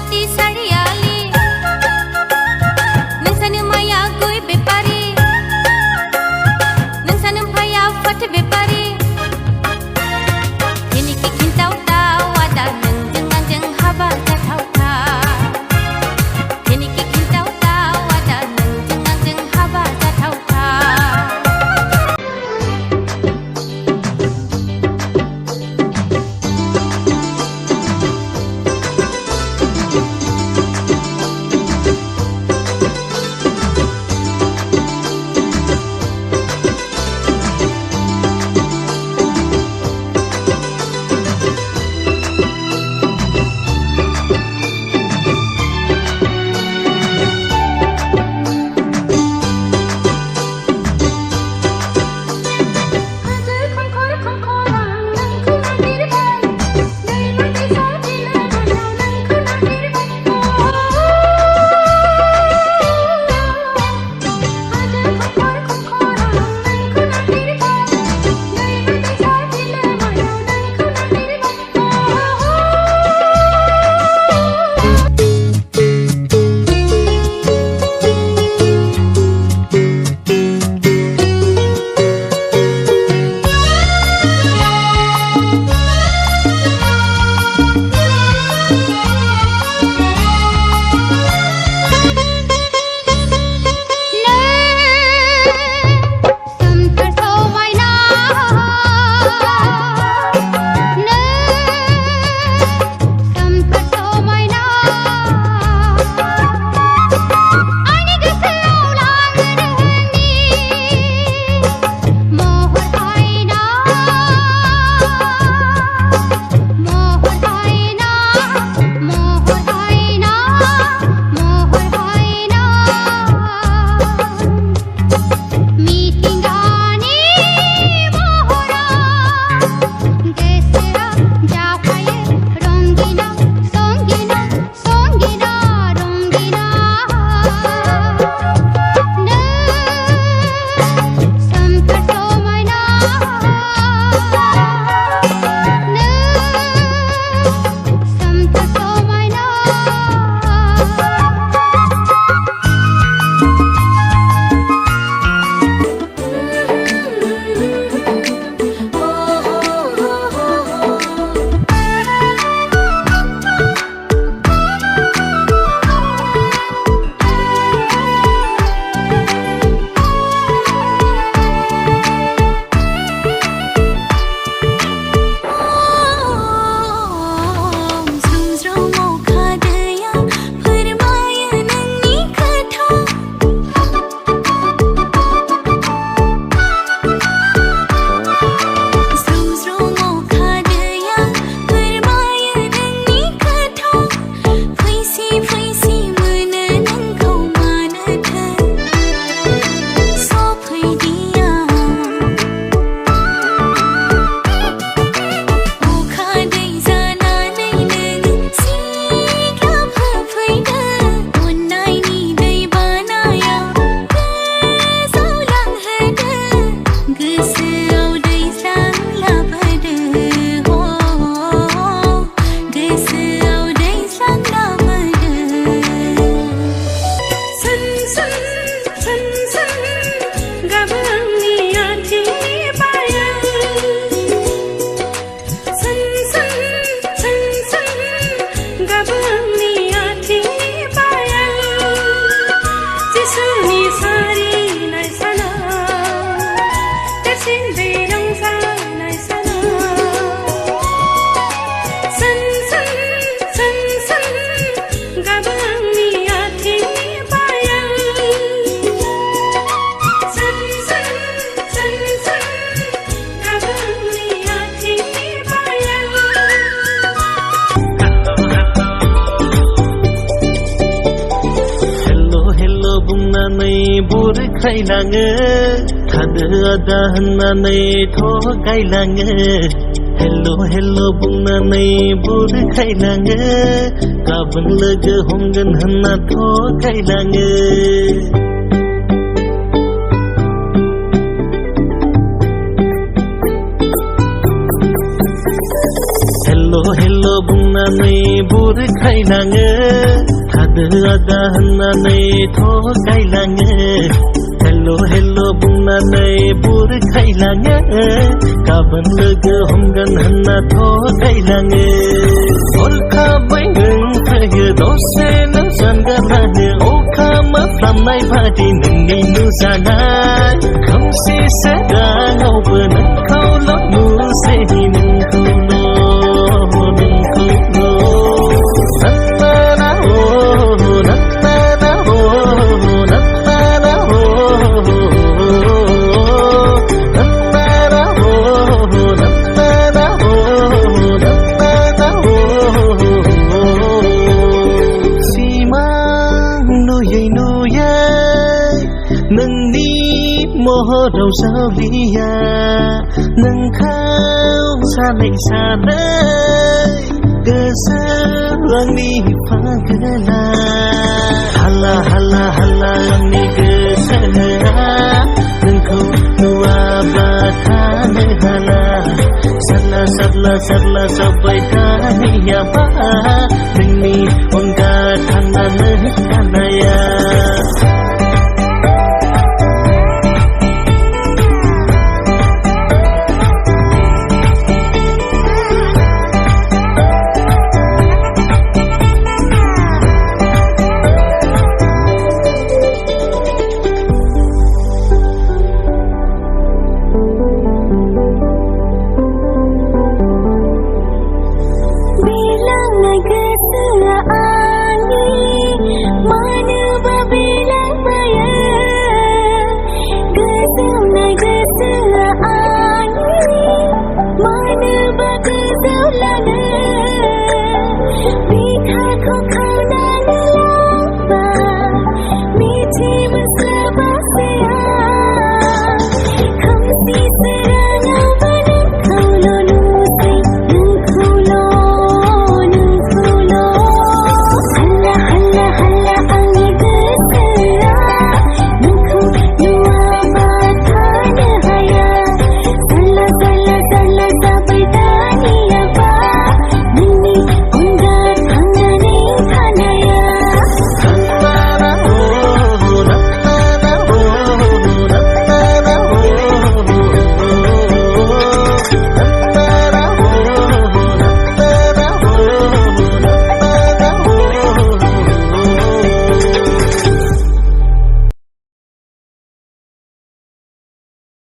गुवाहाटी सारियाली नोंसानो माया गय बेपारी नोंसानो फाया फाथो बेपारी दिनैखि खिन्थावथाव आदा नोंजों आंजों हाबा जाथावथाव दिनैखि खिन्थावथाव आदा नोंजों आंजों हाबा जाथावथाव बुरखायलाङो थादो आदा होननानै थगायलाङो हेल' हेल' बुंनानै बुरखायलाङो गाबोन लोगो हमगोन होनना थगायलाङो हेल' हेल' बुंनानै बुर खायलाङो थादो आदा होननानै थगायलाङो हेल' हेल' बुंनानै बुर खायलाङो गाबोन लोगो हमगोन होनना थगायलाङो हरखाबै नों फैयो दसेनो जानगारलाङो अखा मोफ्लामनाय बादि नोंनि नुजानाय खोमसि सोराङावबो नोंखौल' नुसै नोंनि महराव जावलिया नोंखौ सानै सानै गोसो आंनि फागला हाला हाला हाला आंनि गोसोआ नोंखौ नुवाबा थानो हाला सारला सारला सारला जाबाय थानाया